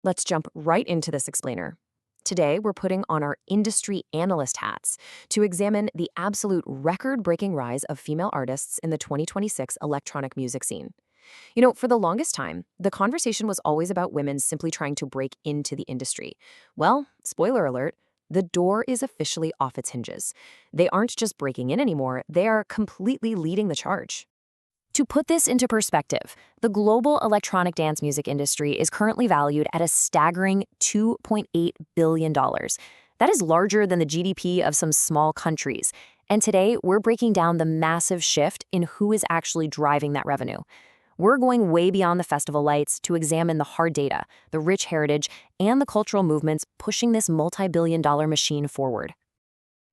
Let's jump right into this explainer. Today, we're putting on our industry analyst hats to examine the absolute record-breaking rise of female artists in the 2026 electronic music scene. For the longest time, the conversation was always about women simply trying to break into the industry. Well, spoiler alert, the door is officially off its hinges. They aren't just breaking in anymore, they are completely leading the charge. To put this into perspective, the global electronic dance music industry is currently valued at a staggering $2.8 billion. That is larger than the GDP of some small countries. And today, we're breaking down the massive shift in who is actually driving that revenue. We're going way beyond the festival lights to examine the hard data, the rich heritage, and the cultural movements pushing this multi-billion-dollar machine forward.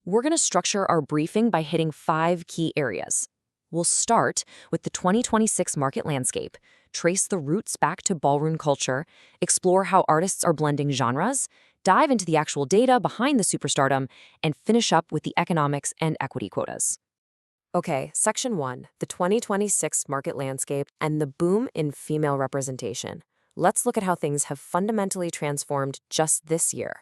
We're going to structure our briefing by hitting 5 key areas. We'll start with the 2026 market landscape, trace the roots back to ballroom culture, explore how artists are blending genres, dive into the actual data behind the superstardom, and finish up with the economics and equity quotas. Okay, Section 1, the 2026 market landscape and the boom in female representation. Let's look at how things have fundamentally transformed just this year.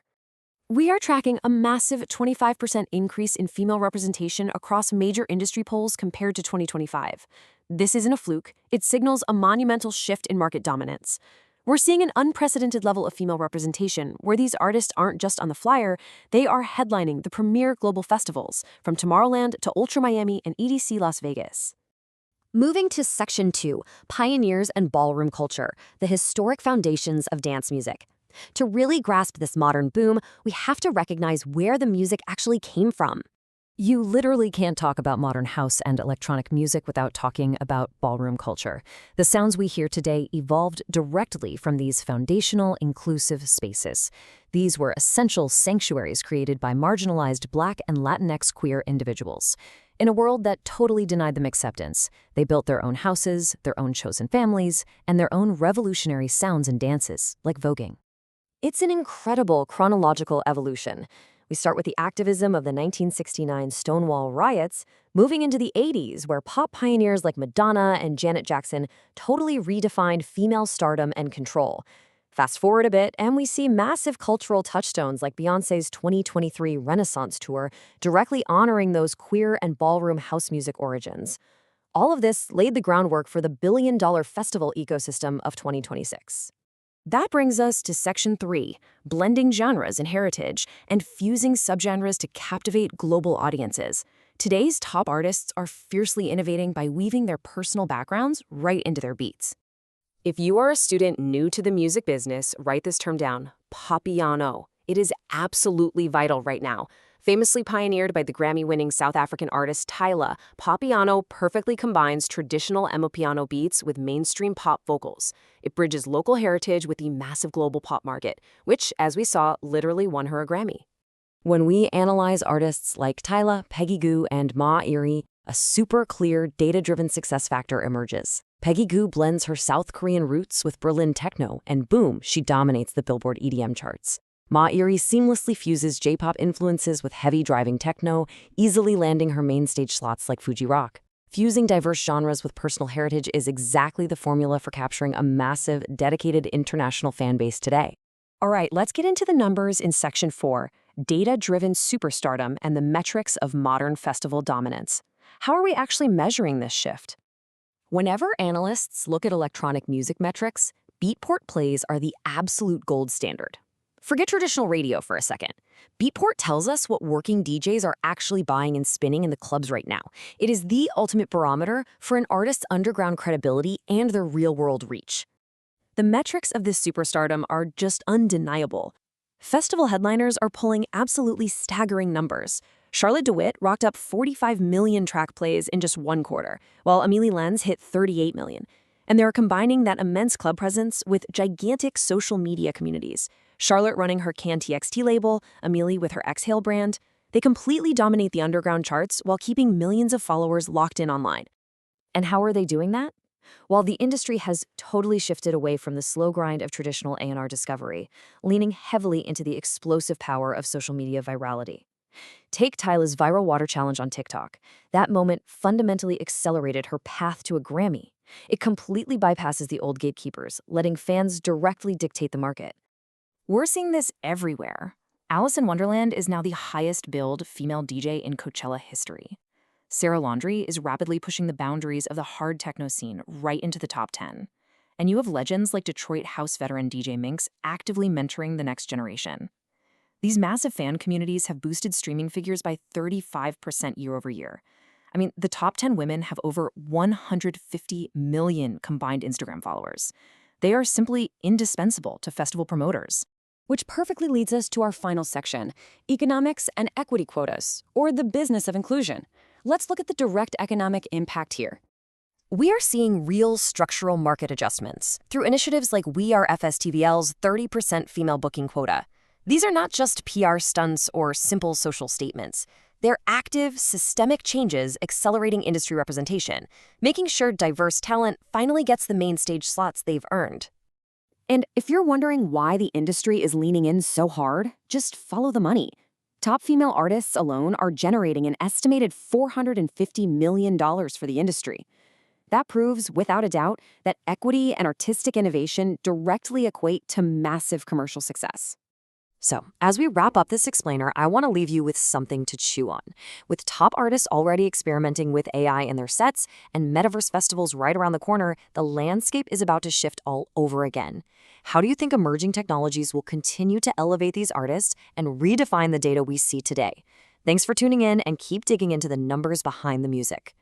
We are tracking a massive 25% increase in female representation across major industry polls compared to 2025. This isn't a fluke. It signals a monumental shift in market dominance. We're seeing an unprecedented level of female representation, where these artists aren't just on the flyer, they are headlining the premier global festivals, from Tomorrowland to Ultra Miami and EDC Las Vegas. Moving to Section 2, Pioneers and Ballroom Culture, the historic foundations of dance music. To really grasp this modern boom, we have to recognize where the music actually came from. You literally can't talk about modern house and electronic music without talking about ballroom culture. The sounds we hear today evolved directly from these foundational, inclusive spaces. These were essential sanctuaries created by marginalized Black and Latinx queer individuals. In a world that totally denied them acceptance, they built their own houses, their own chosen families, and their own revolutionary sounds and dances, like voguing. It's an incredible chronological evolution. We start with the activism of the 1969 Stonewall riots, moving into the 80s, where pop pioneers like Madonna and Janet Jackson totally redefined female stardom and control. Fast forward a bit, and we see massive cultural touchstones like Beyoncé's 2023 Renaissance Tour, directly honoring those queer and ballroom house music origins. All of this laid the groundwork for the billion-dollar festival ecosystem of 2026. That brings us to Section 3, blending genres and heritage, and fusing subgenres to captivate global audiences. Today's top artists are fiercely innovating by weaving their personal backgrounds right into their beats. If you are a student new to the music business, write this term down, Popiano. It is absolutely vital right now. Famously pioneered by the Grammy-winning South African artist Tyla, Popiano perfectly combines traditional Amapiano beats with mainstream pop vocals. It bridges local heritage with the massive global pop market, which, as we saw, literally won her a Grammy. When we analyze artists like Tyla, Peggy Gou, and Ma Eri, a super clear, data-driven success factor emerges. Peggy Gou blends her South Korean roots with Berlin techno, and boom, she dominates the Billboard EDM charts. Ma Eri seamlessly fuses J-pop influences with heavy driving techno, easily landing her main stage slots like Fuji Rock. Fusing diverse genres with personal heritage is exactly the formula for capturing a massive, dedicated international fan base today. All right, let's get into the numbers in Section 4, data-driven superstardom and the metrics of modern festival dominance. How are we actually measuring this shift? Whenever analysts look at electronic music metrics, Beatport plays are the absolute gold standard. Forget traditional radio for a second. Beatport tells us what working DJs are actually buying and spinning in the clubs right now. It is the ultimate barometer for an artist's underground credibility and their real-world reach. The metrics of this superstardom are just undeniable. Festival headliners are pulling absolutely staggering numbers. Charlotte DeWitt rocked up 45 million track plays in just one quarter, while Amelie Lenz hit 38 million. And they're combining that immense club presence with gigantic social media communities. Charlotte running her Can TXT label, Amelie with her Exhale brand. They completely dominate the underground charts while keeping millions of followers locked in online. And how are they doing that? While the industry has totally shifted away from the slow grind of traditional A&R discovery, leaning heavily into the explosive power of social media virality. Take Tyla's viral water challenge on TikTok. That moment fundamentally accelerated her path to a Grammy. It completely bypasses the old gatekeepers, letting fans directly dictate the market. We're seeing this everywhere. Alice in Wonderland is now the highest billed female DJ in Coachella history. Sarah Laundrie is rapidly pushing the boundaries of the hard techno scene right into the top 10. And you have legends like Detroit house veteran DJ Minx actively mentoring the next generation. These massive fan communities have boosted streaming figures by 35% year over year. I mean, the top 10 women have over 150 million combined Instagram followers. They are simply indispensable to festival promoters. Which perfectly leads us to our final section, economics and equity quotas, or the business of inclusion. Let's look at the direct economic impact here. We are seeing real structural market adjustments through initiatives like We Are FSTVL's 30% female booking quota. These are not just PR stunts or simple social statements. They're active, systemic changes accelerating industry representation, making sure diverse talent finally gets the main stage slots they've earned. And if you're wondering why the industry is leaning in so hard, just follow the money. Top female artists alone are generating an estimated $450 million for the industry. That proves, without a doubt, that equity and artistic innovation directly equate to massive commercial success. So, as we wrap up this explainer, I want to leave you with something to chew on. With top artists already experimenting with AI in their sets and metaverse festivals right around the corner, the landscape is about to shift all over again. How do you think emerging technologies will continue to elevate these artists and redefine the data we see today? Thanks for tuning in and keep digging into the numbers behind the music.